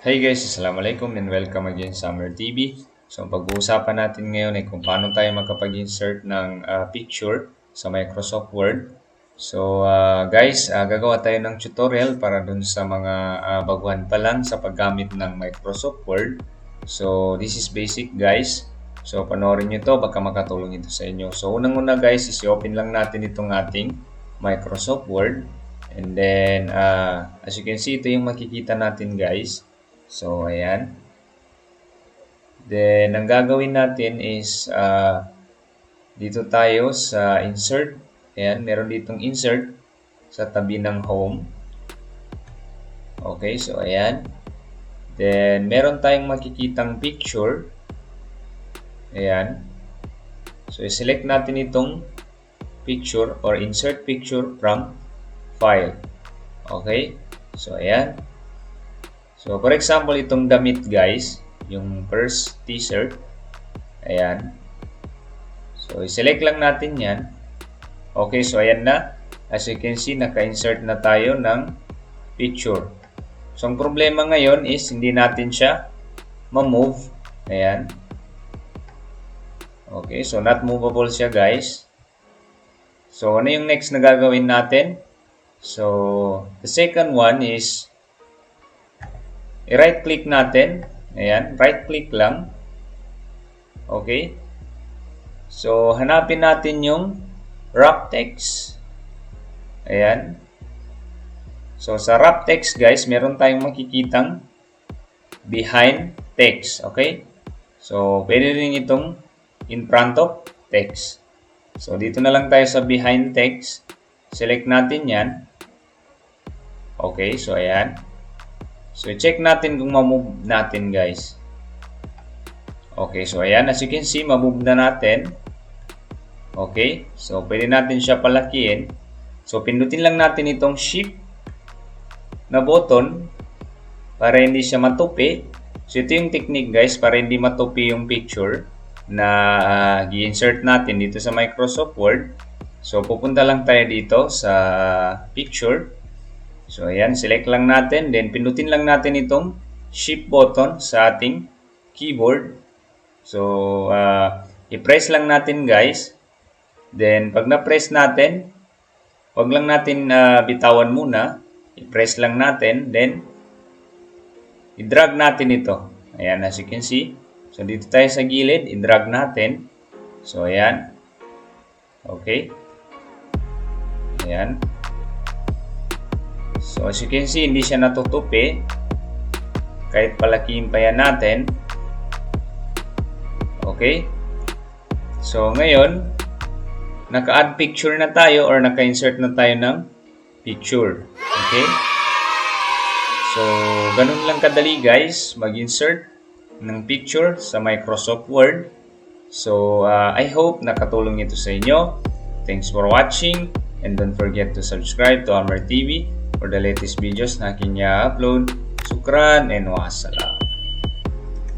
Hey guys, Assalamualaikum and welcome again sa Summer TV. So, ang pag-uusapan natin ngayon ay kung paano tayo makapag-insert ng picture sa Microsoft Word. So, guys, gagawa tayo ng tutorial para dun sa mga baguhan pa lang sa paggamit ng Microsoft Word. So, this is basic guys. So, panoorin nyo to, baka makatulong ito sa inyo. So, unang-una guys, i-open lang natin itong ating Microsoft Word. And then, as you can see, ito yung makikita natin guys. So, ayan. Then, ang gagawin natin is, dito tayo sa insert. Ayan, meron ditong insert sa tabi ng home. Okay, so ayan. Then, meron tayong makikitang picture. Ayan. So, select natin itong picture or insert picture from file. Okay, so ayan. So, for example, itong damit guys, yung first t-shirt, ayan. So, i-select lang natin yan. Okay, so ayan na. As you can see, naka-insert na tayo ng picture. So, ang problema ngayon is hindi natin siya ma-move. Ayan. Okay, so not movable siya guys. So, ano yung next na gagawin natin? So, the second one is i-right click natin. Ayan, right click lang. Okay. So, hanapin natin yung wrap text. Ayan. So, sa wrap text guys, meron tayong makikitang behind text. Okay. So, pwede rin itong in front of text. So, dito na lang tayo sa behind text. Select natin yan. Okay. So, ayan. So, check natin kung ma-move natin guys. Okay, so ayan, as you can see, ma-move na natin. Okay, so pwede natin siya palakihin. So, pindutin lang natin itong shift na button para hindi siya matupi. So, ito yung technique guys para hindi matupi yung picture na i-insert natin dito sa Microsoft Word. So, pupunta lang tayo dito sa picture. So, ayan, select lang natin. Then, pindutin lang natin itong shift button sa ating keyboard. So, i-press lang natin guys. Then, pag na-press natin, wag lang natin bitawan muna. I-press lang natin. Then, i-drag natin ito. Ayan, as you can see. So, dito tayo sa gilid. I-drag natin. So, ayan. Okay. Ayan. So, as you can see, hindi siya natutupi. Kahit palakihin pa yan natin. Okay. So, ngayon, naka-add picture na tayo or naka-insert na tayo ng picture. Okay. So, ganun lang kadali guys, mag-insert ng picture sa Microsoft Word. So, I hope nakatulong ito sa inyo. Thanks for watching. And don't forget to subscribe to Hammer TV for the latest videos na aking i-upload. Shukran and wassalam.